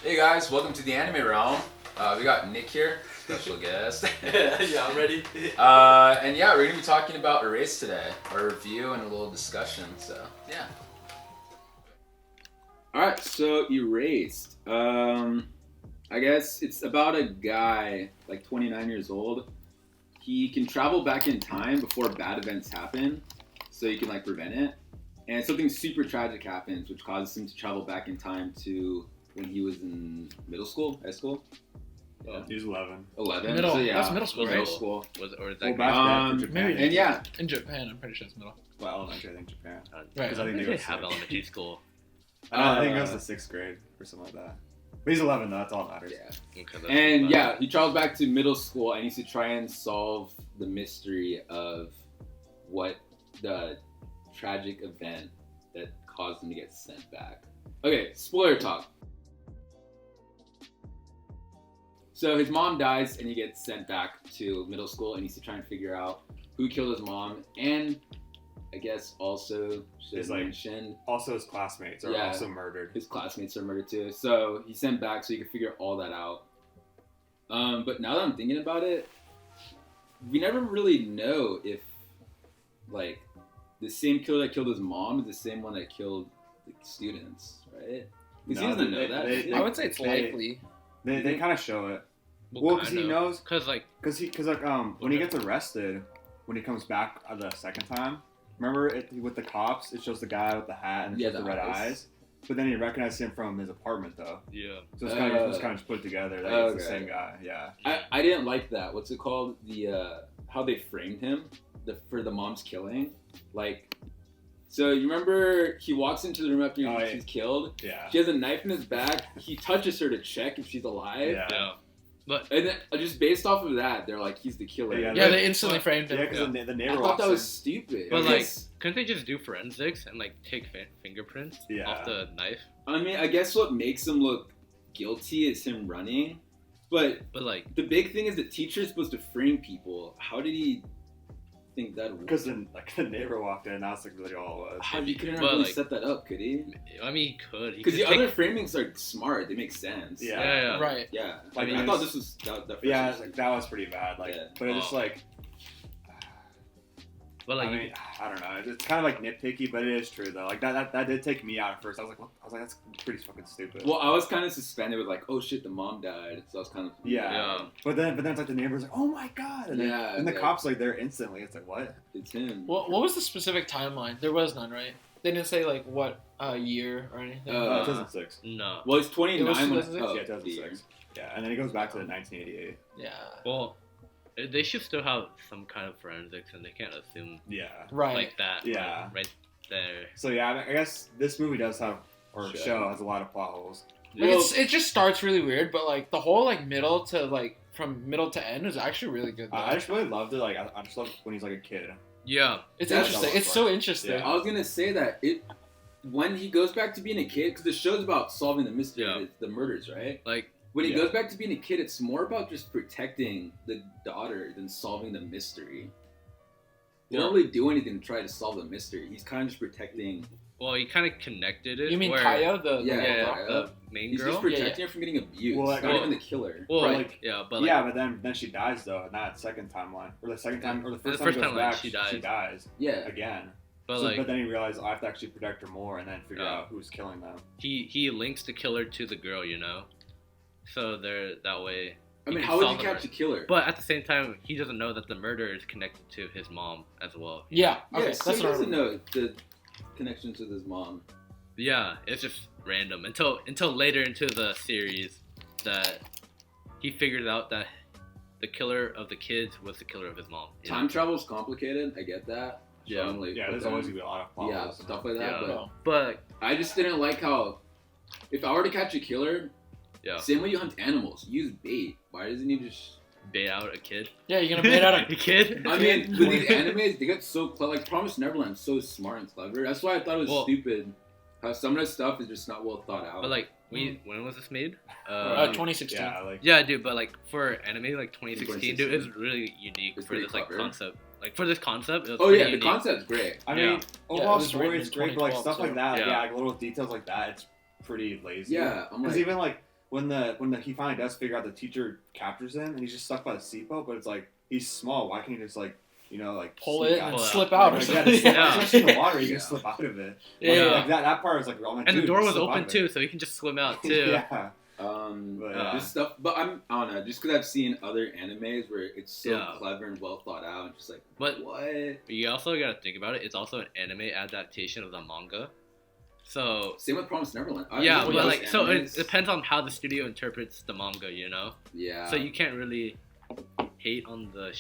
Hey guys, welcome to the anime realm. We got Nick here, special guest. Yeah, I'm ready. And yeah, we're gonna be talking about Erased today, our review and a little discussion. So yeah. All right, so Erased. I guess it's about a guy like 29 years old. He can travel back in time before bad events happen, so he can like prevent it. And something super tragic happens, which causes him to travel back in time to when he was in middle school, high school. Yeah. He's 11. 11. Middle. So yeah, That's middle school, middle right? school. Was or is Well, that back then for maybe. Japan. And yeah, In Japan, I'm pretty sure it's middle. Well, elementary, I think Japan. Right. Because I think they they go have six. elementary school. I think it goes to 6th grade or something like that. But he's 11 though, that's all that matters. yeah. Okay, that's And fine. yeah, he travels back to middle school and needs to try and solve the mystery of what the tragic event that caused him to get sent back. Okay, spoiler talk. So his mom dies and he gets sent back to middle school and needs to try and figure out who killed his mom, and I guess also should It's have like- mentioned Also, his classmates are Yeah. also murdered. his classmates are murdered too. So he's sent back so he can figure all that out. But now that I'm thinking about it, we never really know if like the same killer that killed his mom is the same one that killed the students, right? Because he No, doesn't they- know that. they- does he? I would say it's They- likely. They kind of show it. Well, Well, because he kinda. knows, Cause like because when he gets arrested, when he comes back the second time, remember with the cops, it shows the guy with the hat and it Yeah, shows the the red eyes. eyes. But then he recognizes him from his apartment though, yeah. so it's kind of just put together that he's the Okay. same guy. Yeah. I didn't like that. What's it called? The how they framed him for the mom's killing. Like, so you remember he walks into the room after Oh, yeah. she's killed. Yeah. She has a knife in his back. He touches her to check if she's alive. Yeah. Yeah. But And then just based off of that, they're like, he's the killer. Yeah, Yeah, they instantly framed Yeah, him. because the I neighbor thought walks that was in. stupid. but I like, guess- couldn't they just do forensics and like take fingerprints Yeah. off the knife? I mean, I guess what makes him look guilty is him running. But But like, the big thing is the teacher's supposed to frame people. How did he think that would Because then, like, the neighbor walked in, that's like really all it was. How he couldn't But, really like- set that up, could he? I mean, he could. He Because could the take, other framings are smart. They make sense. Yeah. Yeah. Right. Yeah. Like, I it thought was- this was that first Yeah, one it's like, that was pretty bad. Like, Yeah. but it's just Oh. like, But like, I mean, I don't know. It's kind of like nitpicky, but it is true though. Like that did take me out at first. I was like, what? I was like, that's pretty fucking stupid. Well, I was kind of suspended with like, oh shit, the mom died. So I was kind of Yeah. But then it's like the neighbor's like, oh my god, and then Yeah, and the like- cops like there instantly. It's like what? It's him. What was the specific timeline? There was none, right? They didn't say like what year or anything. 2006. no. Well, he's 29 It was when 2006? oh, Yeah, 2006. Yeah, and then it goes back to 1988. Yeah. Well, they should still have some kind of forensics, and they can't assume Yeah. Right. like that. Yeah. Right there. So yeah, I guess this movie does have, or Show. show has a lot of plot holes. Like, Well- it just starts really weird, but like the whole like middle to like from middle to end is actually really good. Though. I just really loved it. Like I just love when he's like a kid. Yeah. It's That's interesting. the It's worst so part. interesting. Yeah. I was gonna say that when he goes back to being a kid, because the show's about solving the mystery, Yeah. it's the murders, right? Like, When he Yeah. goes back to being a kid, it's more about just protecting the daughter than solving the mystery. They don't really do anything to try to solve the mystery. He's kind of just protecting. well, he kind of connected it. You mean where, Kaya, the Yeah, Yeah, Kaya. the main He's girl. just protecting her from getting abused. Well, like- not well- even the killer. Well, Right. like, yeah, but like, Yeah, but then she dies though, in that second timeline, or the second time, or the first The time first he goes time, like, back, she she dies Yeah. again. but So- like, but then he realized I have to actually protect her more, and then figure Yeah. out who's killing them. he links the killer to the girl, you know. So they're that way. I he mean, can how would you solve the catch a killer? But at the same time, he doesn't know that the murder is connected to his mom as well. Yeah. Okay. yeah, so That's he what I doesn't know the connections with his mom. Yeah, it's just random until later into the series that he figured out that the killer of the kids was the killer of his mom. you know? Time travel's complicated. I get that. Yeah. Strongly, Yeah, but there's then- always gonna be a lot of plot yeah, holes. stuff like that. Yeah. But No. But I just didn't like how, if I were to catch a killer, yeah, same way you hunt animals, use bait. Why doesn't he just? bait out a kid. Yeah, you're gonna bait out a kid. I mean, with these animes, they get so clever. Like Promised Neverland's so smart and clever. That's why I thought it was Well- stupid. How some of the stuff is just not well thought out. But like, when was this made? 2016. Yeah, like Yeah, dude, but like for anime, like 2016, dude, 2016. it's really unique It's for pretty this like clever. concept. Like for this concept, it was oh pretty yeah, the unique. concept's great. I Yeah. mean, overall it was story is written in great, but like 2012, stuff like so- that, Yeah. yeah, like little details like that, it's pretty lazy. Yeah, I'm Because like, even like when he finally does figure out the teacher captures him and he's just stuck by the seatbelt, but it's like he's small. Why can't he just like pull sneak it out? and Pull slip out or Like, something? especially in the water, you Yeah. can slip out of it. Yeah. Like that part was like, oh my. And the dude, door just was slip out open of it. too, so he can just swim out too. Yeah. But Yeah. this stuff, but I don't know, just because I've seen other animes where it's so Yeah. clever and well thought out, and just like, But what? you also gotta think about it. It's also an anime adaptation of the manga. So Same with Promised Neverland. yeah, With but those like, so it animes- depends on how the studio interprets the manga, you know. Yeah. So you can't really hate on the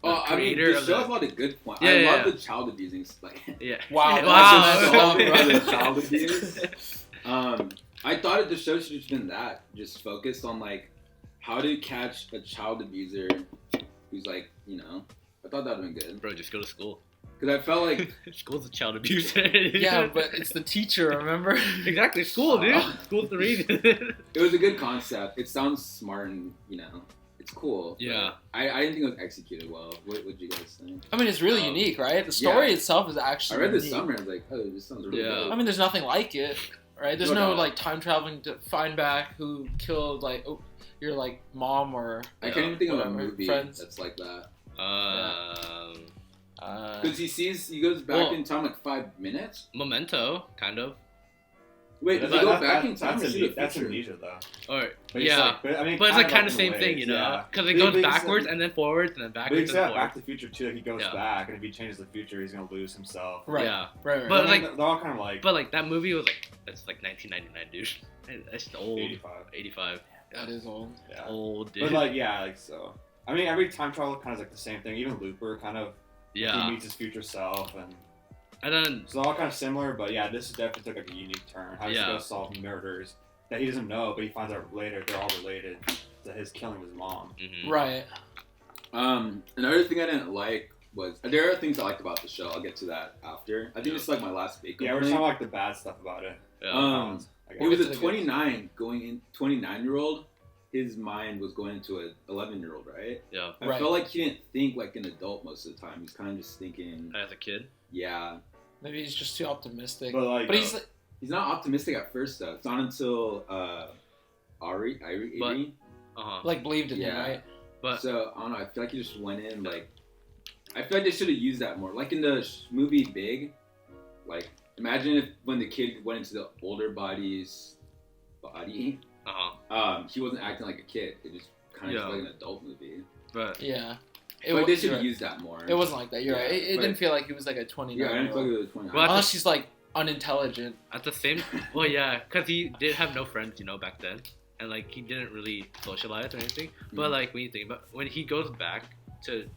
Oh, I mean, creator the of show the- has a lot of good points. Yeah, I yeah, love yeah. the child abusing. Like, yeah. Wow, that's Wow. messed up, the bro. child abuse. I thought the show should have been that, just focused on like how to catch a child abuser who's like, I thought that would have been good. Bro, just go to school. Because I felt like School's a child abuser. Yeah, but it's the teacher, remember? exactly, school, dude. School's the reason. it was a good concept. It sounds smart and it's cool. but Yeah. I didn't think it was executed well. What would you guys think? I mean, it's really Oh. unique, right? The story Yeah. itself is I actually read the unique. summary. I was like, oh, this sounds really Yeah. good. I mean, there's nothing like it, right? There's No no doubt. like time traveling to find back who killed like your like mom or I can't even think of a whatever, movie friends. that's like that. Because he goes back Well- in time like 5 minutes. Memento, kind of. Wait, does he go back in time or see the That's future? amnesia though. Or But it's yeah, like, but, I mean, but it's like kind of in same ways, thing, you know? yeah. Because it But- goes but it's backwards like- and then forwards and then But backwards he's and got forwards. Back to the Future too. He goes Yeah. back, and if he changes the future, he's gonna lose himself. Right. Yeah, right. But, I mean, like- they're all kind of like but like that movie was like that's like 1999, dude. That's old. 85. 85. That is old. Yeah. Old, dude. But like, yeah, like so. I mean, every time travel kind of is like the same thing. Even Looper kind of yeah. he meets his future self, and And then so they're all kind of similar. But yeah, this definitely took like a unique turn. How he's Yeah. gonna solve murders that he doesn't know, but he finds out later they're all related to his killing his mom. mhm. Right. Another thing I didn't like was there are things I liked about the show. I'll get to that after. I think it's like my last big. Yeah, we're complaint. talking like the bad stuff about it. Yeah. I It guess. was to a the good. 29-year-old. His mind was going into an 11-year-old, right? Yeah. I Right. felt like he didn't think like an adult most of the time. He's kind of just thinking, As a kid. yeah. Maybe he's just too optimistic. But like, But he's like, He's not optimistic at first though. It's not until Ari. But- Uh huh. like believed in him, Yeah. right? But So I don't know. I feel like he just went in like. I feel like they should have used that more. Like in the movie Big, like imagine if when the kid went into the older body's body, uh huh. he wasn't acting like a kid. It just kind of Yeah. felt like an adult movie. But Yeah. But like they you're should have right. used that more. It wasn't like that. You're Yeah, right. It but- didn't feel like he was like a 29. Yeah, I didn't feel like it was 29. Well, Unless he's like unintelligent. at the same, well, yeah, because he did have no friends, you know, back then, and like he didn't really socialize or anything. But Mhm. like when you think about when he goes back to,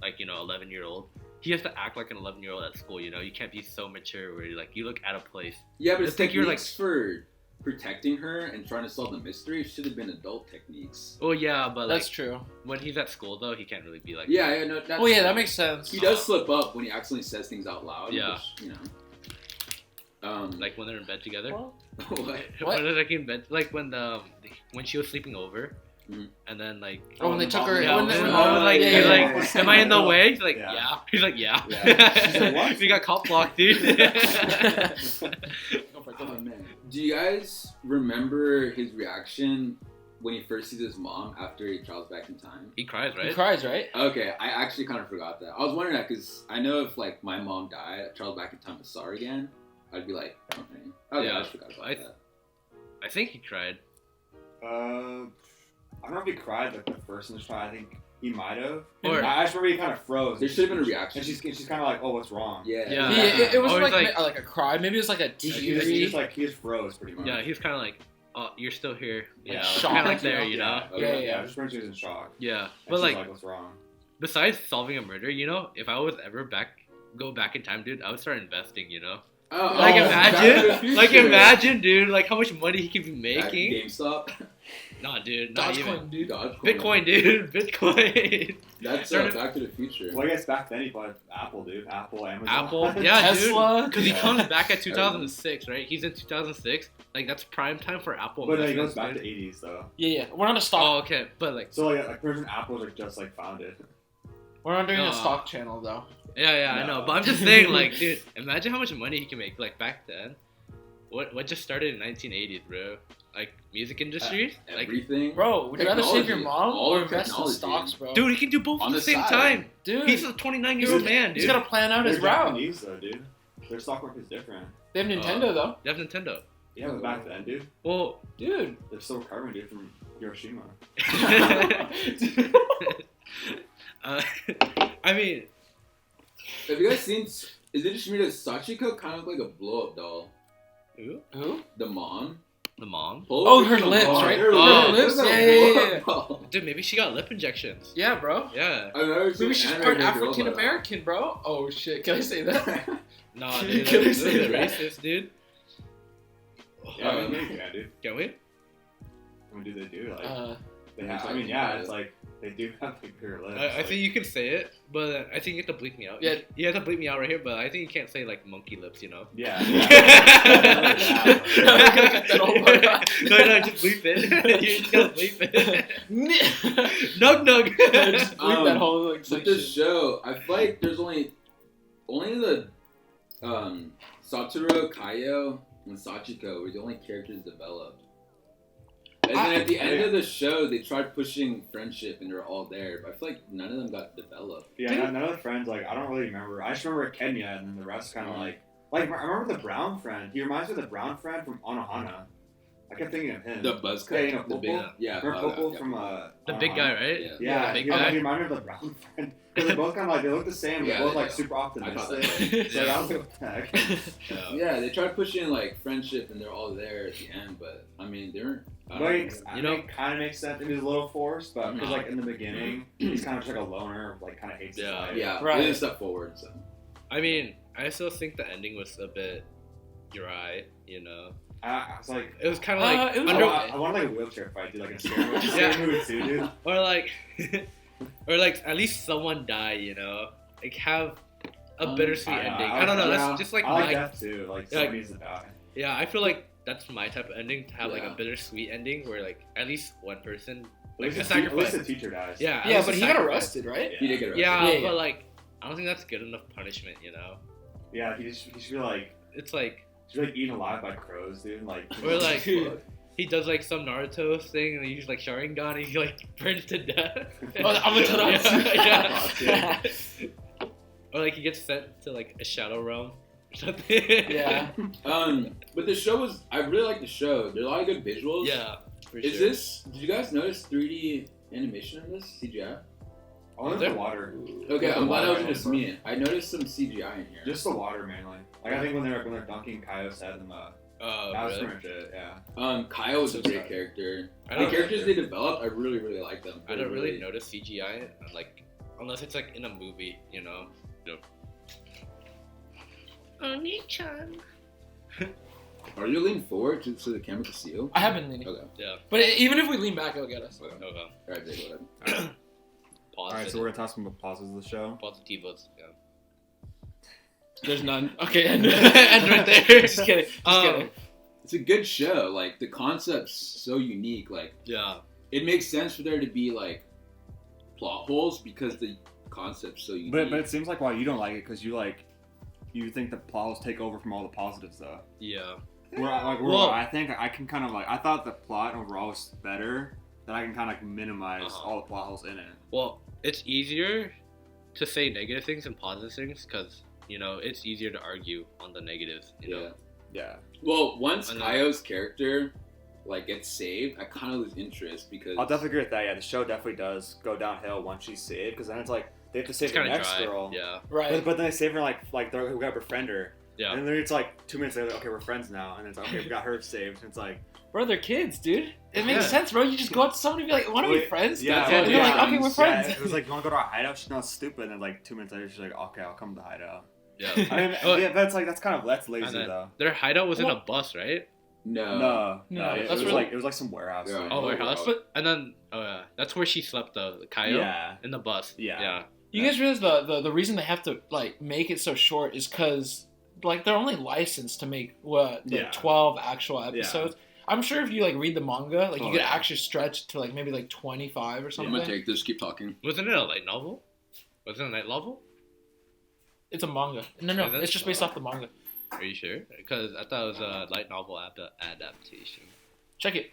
like 11-year-old, he has to act like an 11-year-old at school. You know, you can't be so mature where you look out of place. Yeah, but I his think you're, techniques for protecting her and trying to solve the mystery should have been adult techniques. Oh yeah, but like That's true. when he's at school though, he can't really be like. Yeah, no. That's, Oh yeah, that makes sense. He does slip up when he accidentally says things out loud. Yeah. Which, Like when they're in bed together. Well, what? What? When they're like in bed, like when she was sleeping over, Mhm. and then like. Oh, when they took her. Yeah, when when they, the mom was like, yeah, he's yeah, like, yeah. am I in the way? He's like, Yeah. yeah. He's like, yeah. Yeah. She's like, what? We got cop blocked, dude. Go for it, go Oh for it. man. Do you guys remember his reaction when he first sees his mom after he travels back in time? He cries, He right? cries, right? Okay, I actually kind of forgot that. I was wondering that because I know if like my mom died, I traveled back in time and saw her again, I'd be like, okay, Yeah. I just forgot about I- that. I think he cried. I don't know if he cried like the first in the shot. I think he might have. Or- I just remember he kind of froze. There should have been a reaction. And she's kind of like, oh, what's wrong? Yeah. Yeah. Yeah, it was Or he's like a cry. Maybe it was like a He teary. just froze pretty much. Yeah, he was kind of like, oh, you're still here. Like Yeah, shocked, kind of like you there, know? you know? Okay. Yeah. Just when she was in shock. Yeah, And but she's like, what's wrong? besides solving a murder, you know, if I was ever go back in time, dude, I would start investing. You know, Oh, like Back to the Future. imagine, dude, like how much money he could be Back making. GameStop. Nah, dude, not even. Dogecoin, dude. Dogecoin. Bitcoin, dude, Bitcoin. That's Started- Back to the Future. Well, I guess back then he bought Apple, dude. Apple, Amazon. Apple, yeah, Tesla. dude. Because he Yeah. comes back at 2006, right? He's in 2006. Like that's prime time for Apple. But he goes investments, back to dude. 80s though. Yeah. We're not a stock. Oh, okay, but like, So like person Apple was like just like founded. We're not doing No. a stock channel though. yeah, I No. know. But I'm just saying, like, dude, imagine how much money he can make. Like back then, what just started in 1980s, bro? Like music industry, like Everything. Bro, would you rather save your Technology. mom All or of invest in technology. stocks, bro? dude, he can do both On at the the same side. time. Dude, He's a 29-year-old man, dude. He's got to plan out They're his route. Japanese though, dude. Their stock market is different. They have Nintendo though. You have Nintendo. Yeah, but back then, dude, Well, Dude. they're still recovering, dude, from Hiroshima. I mean, Have you guys seen? Is it just me that Sachiko kind of look like a blow up doll? Who? The mom. the mom. Oh, her lips, right? Her Oh. lips. Yeah, That's a yeah, blow-up yeah. doll. Dude, maybe she got lip injections. Yeah, bro. Yeah. I've never seen Maybe she's an part animated girl African like that. American, bro. Oh shit, can I say that? Nah, Can dude, I that's say a bit that? racist, dude. Yeah, I mean, yeah, dude. Can we? I mean, do they do like? Uh, They have, I mean, yeah, it's like they do have like bigger lips. I think you can say it, but I think you have to bleep me out. Yeah. You have to bleep me out right here, but I think you can't say like monkey lips, you know? Yeah. No, just bleep it. You just gotta bleep it. Nug nug. just bleep that whole like With section. this show, I feel like there's only the Satoru, Kaio, and Sachiko were the only characters developed. And then at the end of the show, they tried pushing friendship, and they're all there. But I feel like none of them got developed. Yeah, none of the friends, like, I don't really remember. I just remember Kenya, and then the rest kind of like, I remember the brown friend. He reminds me of the brown friend from Anohana. I kept thinking of him. The buzz cut, Yeah, you know, the big, Popo? yeah, Remember Popo yeah. from The big guy, right? Yeah. Yeah, the big he guy. reminded me of the brown friend. Because they're both kind of like, they look the same, Yeah, they're both they like do. super I thought optimistic. that. So like, I was like, what the heck? Yeah, they tried pushing like friendship, and they're all there at the end. But I mean, they're Like, You know- it kind of makes sense. It was a little forced, but because Mhm. like in the beginning, he's kind of just like a loner, like kind of hates his Yeah. life. yeah, Right. they didn't step forward. So I mean, I still think the ending was a bit dry, you know? I was like, It was kind of like it was under, I want like a wheelchair fight, dude, like a scary Yeah. movie too, dude. or like, or like at least someone die, you know? Like have a bittersweet ending. I don't know. yeah. That's just like I like my, that too. Like Yeah. someone needs to die. yeah. I feel like that's my type of ending to have like a Yeah. bittersweet ending where like at least one person At like least a at least sacrifice. the teacher dies. Yeah, at Yeah, least but a he got sacrifice. arrested, right? he did get arrested. Yeah, Yeah, yeah. but like I don't think that's good enough punishment, you know? Yeah, he should be like, It's like eaten alive by crows, dude. Like, Or like Dude. he does like some Naruto thing and he uses like Sharingan and he like burns to death. Oh, Amaterasu. yeah. Or like he gets sent to like a shadow realm or something. Yeah. But the show was. I really like the show. There's a lot of good visuals. Yeah. For Is sure. this? Did you guys notice 3D animation in this CGI? I want There- the water. Okay, The I'm glad that water. wasn't just me. I noticed some CGI in here. Just the water mainly. Like I think when they're dunking Kaio's head in the Oh, that was really? pretty much it. Yeah. Kyle was a So great sad. character. I The don't, characters they developed, I really, really like them. I don't really notice CGI like unless it's like in a movie, you know. Oni-chan. Are you leaning forward so the camera can see you? I have been leaning. Okay. Yeah. But even if we lean back, it'll get us. Okay. Okay. Alright, Jake, go ahead. Pause. Alright, so we're gonna talk some pauses of the show. Positivos. Yeah. There's none. Okay, end, End right there. Just kidding. Just kidding. It's a good show. Like, the concept's so unique. Like, Yeah. it makes sense for there to be, like, plot holes because the concept's so unique. But it seems like why you don't like it because you think the plots take over from all the positives though. Yeah. Where I think I can kind of like I thought the plot overall was better. That I can kind of like minimize all the plot holes in it. Well, it's easier to say negative things than positive things because you know it's easier to argue on the negatives. You know. Yeah. Well, once I know. Kaio's character, like, gets saved, I kind of lose interest because... I'll definitely agree with that. Yeah, the show definitely does go downhill once she's saved because then it's like they have to save It's the kind of next dry. girl. Yeah. Right. But then they save her like they're who got befriend her. Yeah. And then it's like 2 minutes later, okay, we're friends now, and it's like, okay, we got her saved. And it's like, Bro, they're kids, dude. It makes Yeah. sense, bro. You just go up to somebody and be like, want to be Wait, friends? yeah, And they're like, okay, we're friends. Yeah, it was like, you want to go to our hideout? She's not stupid. And then like 2 minutes later, she's like, okay, I'll come to the hideout. Yeah. I mean, Oh, yeah, that's and lazy then though. their hideout was in a Well- bus, right? No. No, it that's was really- like some warehouse. Yeah. thing. Oh, warehouse. wow. But and then that's where she slept though, the Kaio Yeah. in the bus. Yeah. Yeah. You guys realize the reason they have to like make it so short is because like they're only licensed to make Yeah. 12 actual episodes. I'm sure if you like read the manga, like you Oh, could yeah. actually stretch to like maybe like 25 or I'm something. gonna take this, keep talking. Wasn't it a light novel? Was it a light novel? It's a manga. No, Is it? it's just based off the manga. Are you sure? Because I thought it was a light novel adaptation. Check it.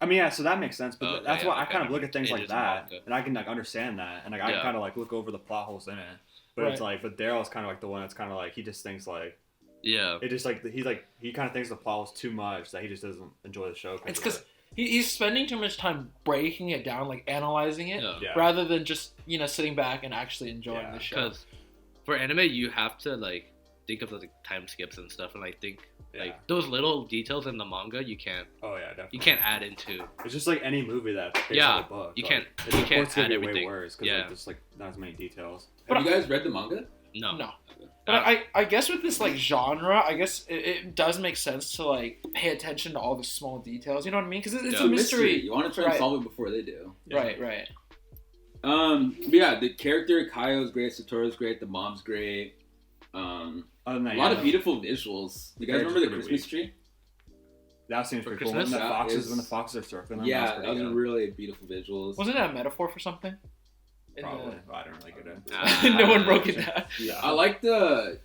I mean, yeah, so that makes sense, but that's why I okay. kind of look at things It like is that, manga. and I can like understand that, and like I Yeah. can kind of like look over the plot holes in it. But it's Right. like, but Daryl's kind of like the one that's kind of like he just thinks like Yeah. it just like he kind of thinks the plot was too much that he just doesn't enjoy the show. It's of because it. he's spending too much time breaking it down, like analyzing it, Yeah. rather than just sitting back and actually enjoying Yeah. the show. Because for anime, you have to like think of the time skips and stuff, and like think Yeah. like those little details in the manga you can't Oh yeah, definitely. add into. It's just like any movie that's based Yeah, on a book. you like, can't- it's you of can't course gonna add be everything. way worse because Yeah. there's like not as many details. But Have you guys read the manga? No. No. But I guess with this like genre, I guess it does make sense to like pay attention to all the small details. You know what I mean? Because it's Yeah. a mystery. You want to try and Right. solve it before they do. Yeah. Right. But yeah, the character Kaio's great, Satoru's great, the mom's great. Other than that, A lot yeah, of beautiful visuals. You guys Very remember the pretty Christmas tree? that seems For pretty cool. When Christmas? the Yeah, foxes it's- when the foxes are surfing them. Yeah, pretty that was good. really beautiful visuals. Wasn't it a metaphor for something? In Probably. the- But I don't really get it. Ah. no one broke it down. Yeah. I like the.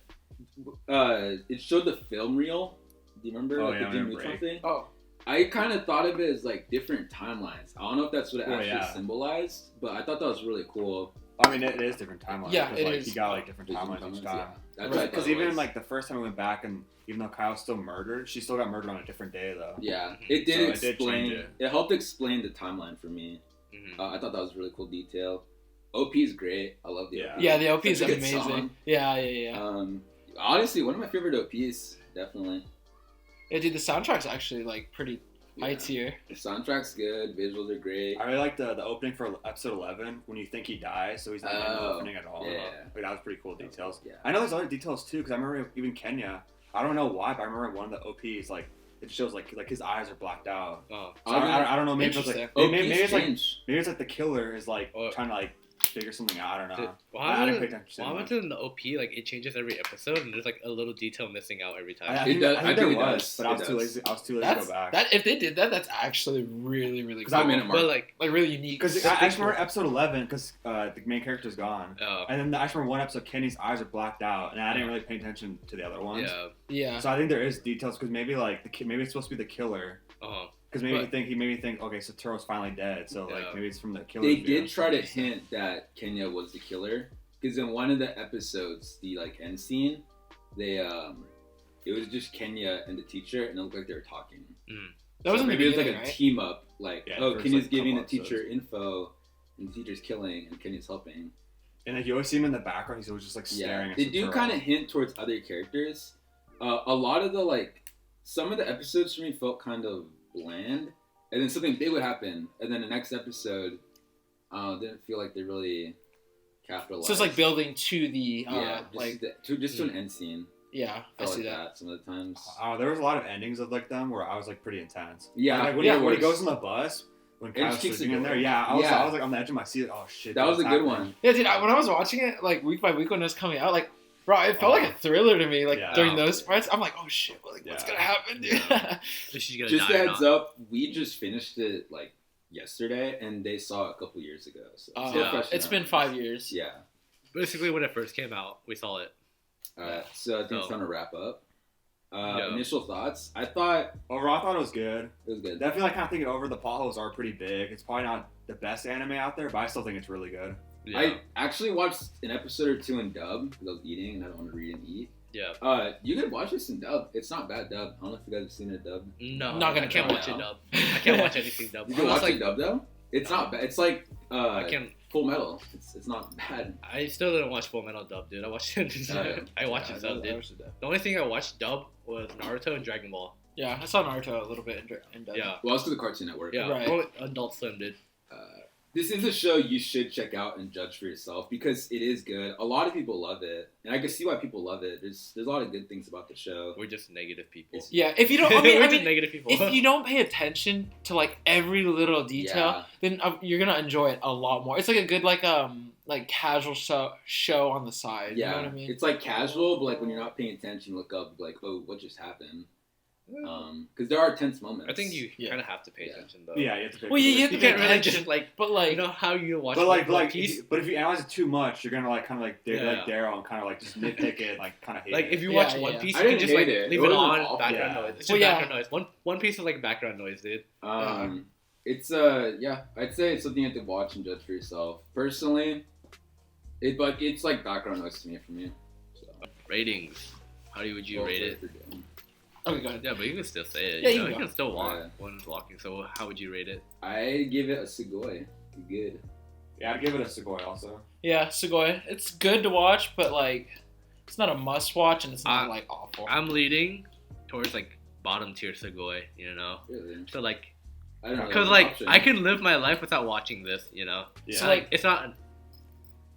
It showed the film reel. Do you remember Oh, like yeah, the Jim when Neutron it thing? Oh, I kind of thought of it as like different timelines. I don't know if that's what it Oh, actually yeah. symbolized, but I thought that was really cool. I mean, it is different timelines. Yeah, 'cause, it like, is. He got like different timelines each time. Yeah. That's what I thought Because it even was. like the first time we went back, and even though Kyle's still murdered, she still got murdered on a different day though. Yeah, Mhm. it did So it did explain. change It helped explain the timeline for me. Mhm. I thought that was a really cool detail. OP is great. I love the Yeah. OP. yeah, the OP is Such a good amazing. song. Yeah. Honestly, one of my favorite OPs, definitely. Yeah, dude, the soundtrack's actually like pretty high Yeah. tier. The soundtrack's good. Visuals are great. I really like the opening for episode 11 when you think he dies, so he's not in the Oh, opening at all. yeah. Like, that was pretty cool details. Yeah. I know there's other details too, because I remember even Kenya. I don't know why, but I remember one of the OPs like it shows like his eyes are blacked out. Oh. So I don't know. Maybe it's like Interesting. maybe it's like strange. maybe it's like the killer is like Or- trying to like figure something out. I don't know. Why didn't would pay attention. why would in the OP like it changes every episode and there's like a little detail missing out every time? I It think, does- I I think think there it was, does. but I It was too does. lazy. I was too lazy That's to go back. that. If they did that, that's actually really Because cool. I mean, But like, Like really unique. Because I just remember episode 11 because the main character's gone. oh And then I just remember one episode, Kenny's eyes are blacked out, and I didn't really pay attention to the other ones. yeah, Yeah. So I think there is details because maybe like maybe it's supposed to be the killer uh-huh. because maybe But- he made me think okay, Satoru's finally dead, so like Yeah. maybe it's from the killer. They did try to hint that Kenya was the killer because in one of the episodes, the like end scene, they it was just Kenya and the teacher, and it looked like they were talking. That was So in the maybe it was like beginning, a right? team up, like Yeah, oh, first, Kenya's like, giving the couple teacher info, and the teacher's killing, and Kenya's helping. And like you always see him in the background. He's always just like staring. Yeah, At they do Satoru. kind of hint towards other characters. A lot of the like, some of the episodes for me felt kind of bland, and then something big would happen, and then the next episode, didn't feel like they really capitalized. So it's like building to the yeah, just, like to an end scene. yeah, I Felt see like that. some of the times. There was a lot of endings of like them where I was like pretty intense. Yeah, like when, yeah, when he worse. goes on the bus. When It Kyle's just keeps sleeping in it there, going. yeah, I Yeah. was like on the edge of my seat. Oh shit, That was a what's good happening? one. Yeah, dude. When I was watching it like week by week when it was coming out, like bro, it felt like a thriller to me. Like Yeah. during those parts, I'm like, oh shit, what's Yeah. gonna happen, dude? Yeah. Is she gonna Just die a or heads not? up, we just finished it like yesterday, and they saw it a couple years ago. So it's still Yeah. fresh in It's our been minds. 5 years. Yeah. Basically, when it first came out, we saw it. Alright, so I think it's So- time to wrap up. Yeah. Initial thoughts. I thought Overall, I thought it was good. it was good. Definitely, like, kind of thinking over the plot holes are pretty big. It's probably not the best anime out there, but I still think it's really good. Yeah, I actually watched an episode or two in dub because I was eating and I don't want to read and eat. yeah. You could watch this in dub. It's not bad dub. I don't know if you guys have seen it dub. No, Not gonna I can't count watch it it now. dub. I can't watch anything dub. You can Unless, watch like, it dub though. It's not bad. It's like I can. Full Metal. It's not bad. I still didn't watch Full Metal dub, dude. I watched it. yeah. I watched it sub, dude. The only thing I watched dub was Naruto and Dragon Ball. Yeah, I saw Naruto a little bit in Yeah, Well, it's to the Cartoon Network. yeah. Right. Only Adult Swim did. This is a show you should check out and judge for yourself because it is good. A lot of people love it, and I can see why people love it. There's a lot of good things about the show. We're just negative people. Yeah, if you don't, I We're just mean, negative people. if you don't pay attention to like every little detail, then you're gonna enjoy it a lot more. It's like a good like casual show on the side. Yeah, You know what I mean? it's like casual, but like when you're not paying attention, you look up, like, oh, what just happened? Because there are tense moments. I think you Yeah. kind of have to pay attention though. Yeah, you have to pick. Well, you have to You pay can't really attention, just like, but like, you know how you watch But like, One if Piece? you analyze it too much, you're gonna like kind of like Yeah. Daryl and kind of like just nitpick it, like kind of hate Like it. if you Yeah, watch yeah, One yeah. Piece, I you can didn't just like hate it. leave It it wasn't on awful. background Yeah. noise. It's just Well, yeah. background noise. One Piece is like background noise, dude. It's yeah, I'd say it's something you have to watch and judge for yourself. Personally, it's like background noise to me for me. So, Ratings. How would you go rate for it? if you're doing. okay, go ahead. Yeah, but you can still say it. Yeah, you you know, can you go. can still walk. Yeah. One's walking. So how would you rate it? I give it a Sugoi. Good. Yeah, I'd give it a Segoy also. Yeah, Sugoi. It's good to watch, but like, it's not a must watch, and it's not Uh, like awful. I'm leading towards like bottom tier Sugoi. You know. Really. So like, I don't know. because like I can live my life without watching this. You know. Yeah. So, like, it's not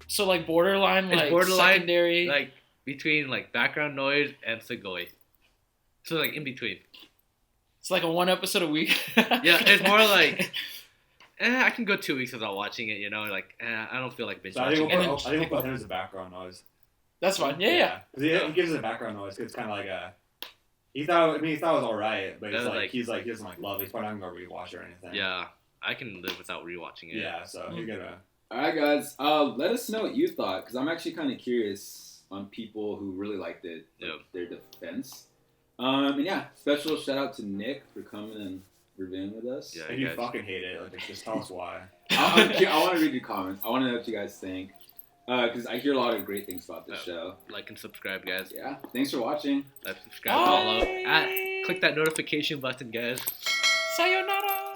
So like borderline, It's like borderline, secondary. like between like background noise and Sugoi. So like in between. It's like a one episode a week. Yeah, it's more like I can go 2 weeks without watching it, you know, like I don't feel like binge So I think watching we'll it. put, I think we'll put him as a background noise. That's fine. Yeah. Because he gives it a background noise. 'Cause it's kind of like a. He thought it was all right, but That was he doesn't like love it. He's probably not gonna rewatch it or anything. Yeah, I can live without rewatching it. Yeah. So you're gonna. All right, guys. Let us know what you thought, because I'm actually kind of curious on people who really liked it. Yeah. Their defense. And yeah, special shout out to Nick for coming and reviewing with us. Yeah. If you guys. fucking hate it, like just tell us why. I want to read your comments. I want to know what you guys think, because I hear a lot of great things about this show. Like and subscribe, guys. Yeah. Thanks for watching. Like, subscribe, follow. Click that notification button, guys. Sayonara.